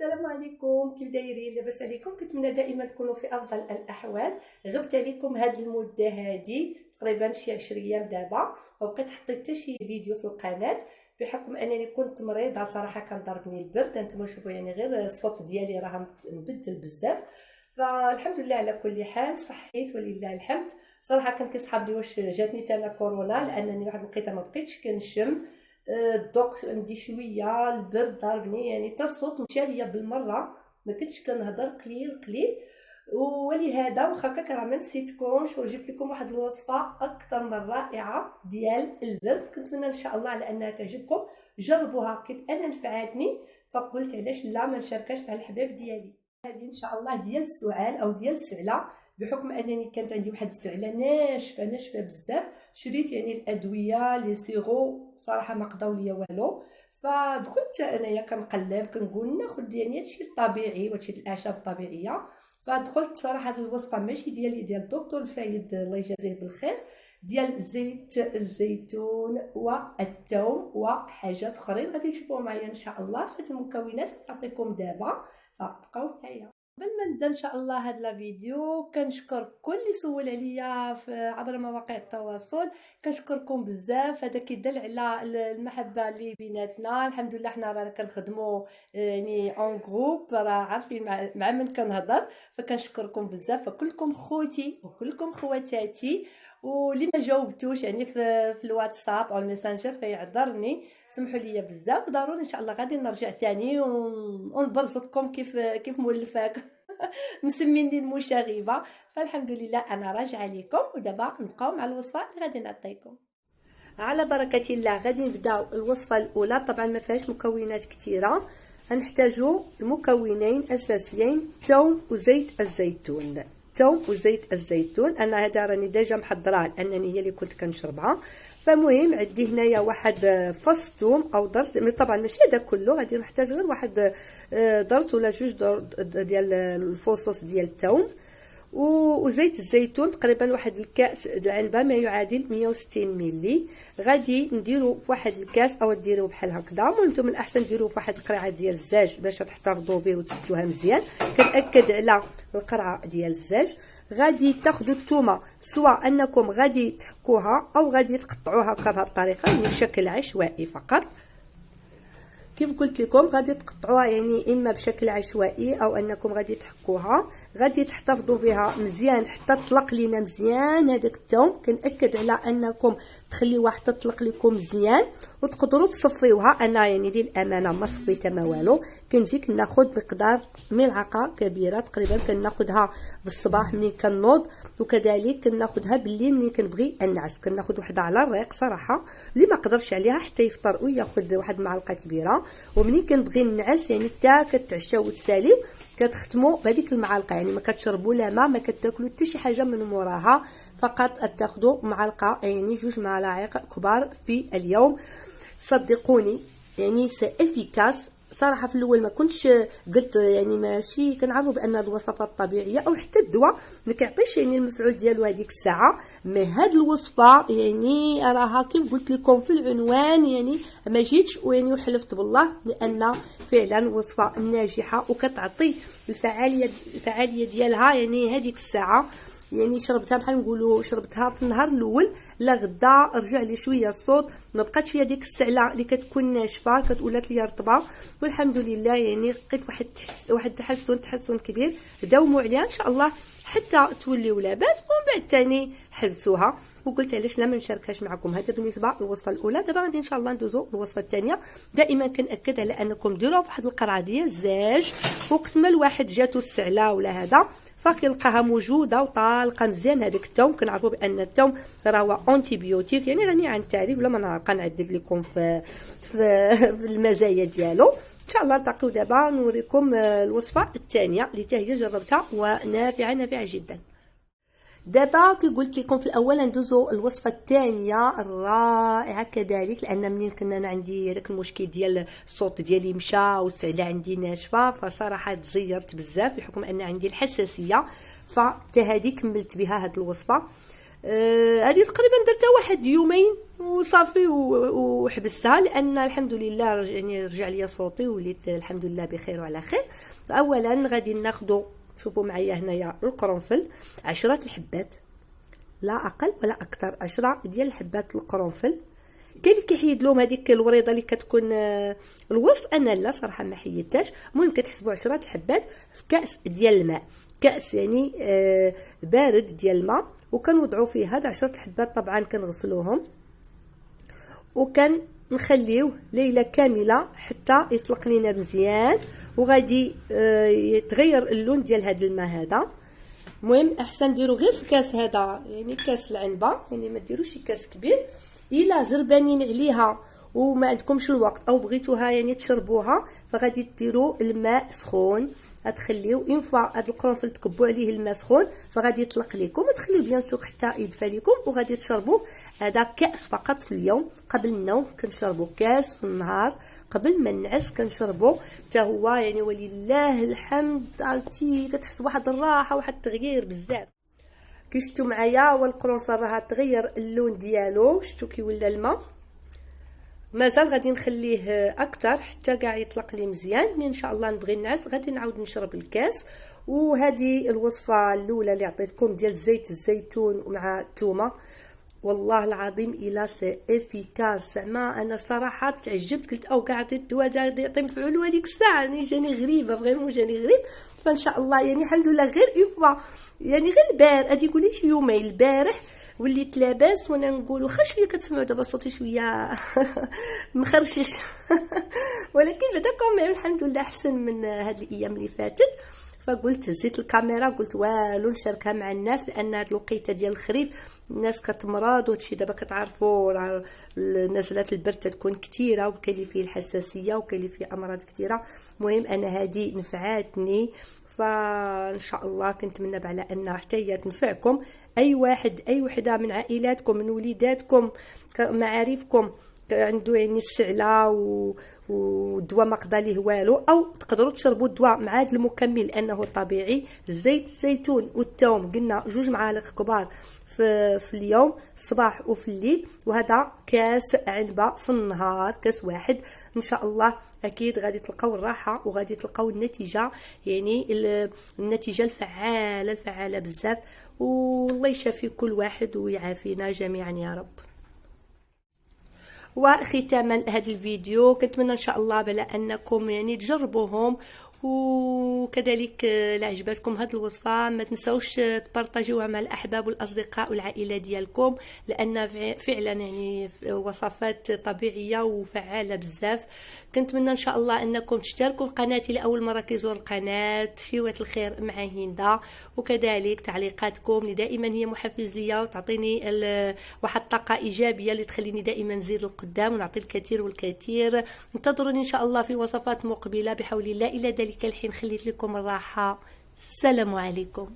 السلام عليكم، كيف دايرين؟ لاباس عليكم؟ كنتمنى دائما تكونوا في افضل الاحوال. غبت عليكم هاد المده هادي تقريبا شي 10 ايام دابا، وبقيت حطيت حتى شي فيديو في القناه بحكم انني كنت مريضه صراحه. كان ضربني البرد، انتم شوفوا يعني غير الصوت ديالي راه مبدل بزاف. فالحمد لله على كل حال، صحيت ولله الحمد. صراحه كان كيصحاب لي واش جاتني تانا كورونا، لانني واحد الوقيته ما بقيتش كنشم. الذوق عندي شويه، البرد ضربني يعني حتى الصوت مشى ليا بالمره، ما كنتش كنهضر قليل قليل. ولهذا واخا هكاك راه ما نسيتكمش وجبت لكم واحد الوصفه اكثر من رائعه ديال البرد. كنتمنى ان شاء الله على انها تعجبكم، جربوها كيف انا نفعتني، فقلت علاش لا ما نشاركهاش مع الحباب ديالي. هذه ان شاء الله ديال السعال او ديال السعله، بحكم انني كانت عندي واحد السعله ناشفه بزاف. شريت يعني الادويه لي سيرو، صراحه ما قضاو ليا والو. فدخلت انايا كنقلب كنقول ناخذ يعني هادشي الطبيعي وهادشي الاعشاب الطبيعيه. فدخلت صراحه هاد الوصفه ماشي ديالي، ديال الدكتور الفايد الله يجازيه بالخير، ديال زيت الزيتون والثوم وحاجات اخرين غادي تشوفوها معايا ان شاء الله في المكونات اللي نعطيكم دابا. فبقاو معايا. قبل ما نبدا ان شاء الله هذا الفيديو، كنشكر كل اللي سول عليا عبر مواقع التواصل. كنشكركم بزاف، هذا كيدل على المحبه اللي بيناتنا. الحمد لله حنا رانا كنخدموا يعني اون جروب، راه عارفين مع من كنهضر. فكنشكركم بزاف، فكلكم خوتي وكلكم خواتاتي. واللي ما جاوبتوش يعني في الواتساب او الميسنجر فيعذرني، سمحوا لي بزاف. ضروري ان شاء الله غادي نرجع تاني ونبرزقكم كيف مولفاك مسميني المشاغبه. فالحمد لله انا راجعه لكم، ودابا نبقاو مع الوصفه اللي غادي نعطيكم. على بركه الله غادي نبداو الوصفه الاولى. طبعا ما فيهاش مكونات كثيره، غنحتاجوا المكونين اساسيين: ثوم وزيت الزيتون. ثوم وزيت الزيتون، انا هذا راني ديجا محضراه لانني هي اللي كنت كنشربها. فمهم عندي هنايا واحد فص ثوم او ضرس، طبعا ماشي هذا كله، غادي نحتاج غير واحد ضرس ولا جوج ديال الفصوص ديال الثوم. وزيت الزيتون تقريبا واحد الكاس العلبه ما يعادل 160 ملي. غادي نديرو في واحد الكاس او ديروه بحال هكذا. وانتم من الاحسن ديروه في واحد القرعه ديال الزاج باش تحتفظوا به وتسدوها مزيان. كنأكد على القرعه ديال الزاج. غادي تاخذوا الثومه، سواء انكم غادي تحكوها او غادي تقطعوها بهذه الطريقه، يعني بشكل عشوائي فقط. كيف قلت لكم غادي تقطعوها يعني اما بشكل عشوائي او انكم غادي تحكوها. غادي تحتفظوا بها مزيان حتى تطلق لينا مزيان هذاك الثوم. كنأكد على انكم تخليوها حتى تطلق لكم مزيان وتقدروا تصفيوها. انا يعني للامانه ما صفيتها ما والو. كنجي كناخذ مقدار ملعقه كبيره تقريبا، كناخذها بالصباح ملي كنوض، وكذلك كناخذها بالليل ملي كنبغي انعس. كناخذ وحده على الريق صراحه، اللي ما قدرش عليها حتى يفطر وياخذ واحد المعلقه كبيره. ومنين كنبغي نعس يعني حتى كتعشاو وتساليو كتختموا بهذيك المعلقه، يعني ما كتشربوا لا ما كتاكلوا حتى شي حاجه من موراها، فقط تاخذوا معلقه يعني جوج ملاعق كبار في اليوم. صدقوني يعني افيكاس. صراحه في الاول ما كنتش قلت يعني ماشي كنعرفوا بان الوصفات الطبيعيه او حتى الدواء ما كيعطيش يعني المفعول ديالو هذيك الساعه. مي هاد الوصفه يعني راها كيف قلت لكم في العنوان، يعني ما جيتش ويعني وحلفت بالله لان فعلا وصفه ناجحه وكتعطي الفعاليه ديالها يعني هذيك الساعه. يعني شربتها بحال نقولوا شربتها في النهار الاول، لا غدا رجع لي شويه الصوت، ما بقاتش فيها ديك السعله اللي كتكون ناشفه كتولات لي رطبه. والحمد لله يعني لقيت واحد تحسن كبير. داوموا عليها ان شاء الله حتى توليو لاباس، ومن بعد ثاني حبسوها. وقلت علاش لا ما نشاركهاش معكم. هذا بالنسبه للوصفه الاولى. دابا غادي ان شاء الله ندوزو للوصفه الثانيه. دائما كنأكد على انكم ديروها فواحد القرعه ديال الزاج، وقت ما الواحد جاتو السعله ولا هذا فكيلقاها موجوده وطالقه مزيان. هذاك الثوم كنعرفوا بان الثوم راه هو انتيبيوتيك، يعني غني عن التعريف، ولا ما نبقى نعدد لكم في المزايا ديالو. ان شاء الله نلتقيو دابا نوريكم الوصفه الثانيه اللي حتى هي جربتها ونافعه جدا. دابا كي قلت لكم في الاول ندوزو الوصفه الثانيه الرائعه كذلك، لان منين كنا عندي هذاك المشكل ديال الصوت ديالي مشى والسعله عندي ناشفه، فصراحه تزيرت بزاف بحكم ان عندي الحساسيه. فحتى هذه كملت بها هذه الوصفه. هذه تقريبا درتها واحد يومين وصافي وحبستها، لان الحمد لله رجع لي صوتي وليت الحمد لله بخير وعلى خير. اولا غادي ناخذ، شوفوا معايا هنايا القرنفل 10 الحبات لا اقل ولا اكثر، 10 ديال الحبات القرنفل. كاين اللي كيحيد لهم هذيك الوريضه اللي كتكون الوسط، انا لا صراحه ما حيدتهاش. المهم كتحسبوا 10 حبات في كاس ديال الماء، كاس يعني بارد ديال الماء، وكنوضعوا فيه هاد 10 حبات. طبعا كنغسلوهم وكنخليوه ليله كامله حتى يطلق لينا مزيان، وغادي يتغير اللون ديال هاد الماء هذا. المهم احسن ديروا غير في كاس هذا، يعني كاس العنبه، يعني ما ديروش كاس كبير. الا زربانين عليها وما عندكمش الوقت او بغيتوها يعني تشربوها، فغادي ديروا الماء سخون، غتخليو اون فوا هاد القرنفل تكبوا عليه الماء سخون، فغادي يطلق لكم، وتخليو بيان سوق حتى يدفى لكم، وغادي تشربوه. هذا كاس فقط في اليوم. قبل النوم كنشربوا كاس في النهار، قبل ما نعس كنشربوا حتى هو، يعني ولله الحمد. عرفتي كتحس بواحد الراحه وواحد التغيير بزاف. كي شفتوا معايا والقرنفل راه تغير اللون ديالو، شفتوا كي ولا الماء. مازال غادي نخليه اكثر حتى كاع يطلق لي مزيان. ان شاء الله نبغي نعس غادي نعاود نشرب الكاس. وهذه الوصفه الاولى اللي عطيتكم ديال زيت الزيتون مع الثومه، والله العظيم الا سي افيكاس. زعما انا صراحه تعجبت، قلت او كاع عطيت الدواء دا يعطي مفعول هذيك الساعه، يعني جاني غريبه فريمون، جاني غريب. فان شاء الله يعني الحمد لله غير اون فوا، يعني غير البارح غادي يقول لي شي يومين، البارح وليت لاباس وانا نقول واخا شويه كتسمعوا دابا صوتي شويه مخرشش ولكن بعدا كوم الحمد لله احسن من هاد الايام اللي فاتت. فقلت هزيت الكاميرا قلت والو نشاركها مع الناس، لان هاد الوقيته ديال الخريف الناس كتمرض وهادشي دابا كتعرفوا نزلات البرد تكون كثيره، وكاين اللي فيه الحساسيه وكاين اللي فيه امراض كثيره. المهم انا هذه نفعاتني، فان شاء الله كنتمنى على ان حتى هي تنفعكم. اي واحد اي وحده من عائلاتكم من وليداتكم معارفكم عنده يعني السعله والدواء ما قضى ليه والو، او تقدروا تشربوا الدواء مع هذا المكمل لانه طبيعي. زيت الزيتون والثوم قلنا 2 معالق كبار في اليوم، الصباح وفي الليل، وهذا كاس عنبه في النهار، كاس واحد. ان شاء الله اكيد غادي تلقاو الراحه وغادي تلقاو النتيجه، يعني النتيجه الفعاله بزاف. والله يشافي كل واحد ويعافينا جميعا يا رب. وختاما هذا الفيديو كنتمنى ان شاء الله بلا انكم يعني تجربوهم، وكذلك لا عجبتكم هذه الوصفه ما تنسوش تبارطاجيوها مع الاحباب والاصدقاء والعائله ديالكم، لان فعلا يعني وصفات طبيعيه وفعاله بزاف. كنتمنى ان شاء الله انكم تشتركوا قناتي لاول مره كيزور القناه، شيوات الخير مع هندا، وكذلك تعليقاتكم اللي دائما هي محفزيه وتعطيني واحد الطاقه ايجابيه اللي تخليني دائما نزيد للقدام ونعطي الكثير والكثير. انتظروني ان شاء الله في وصفات مقبله بحول الله. الى ذلك الحين خليت لكم الراحه، السلام عليكم.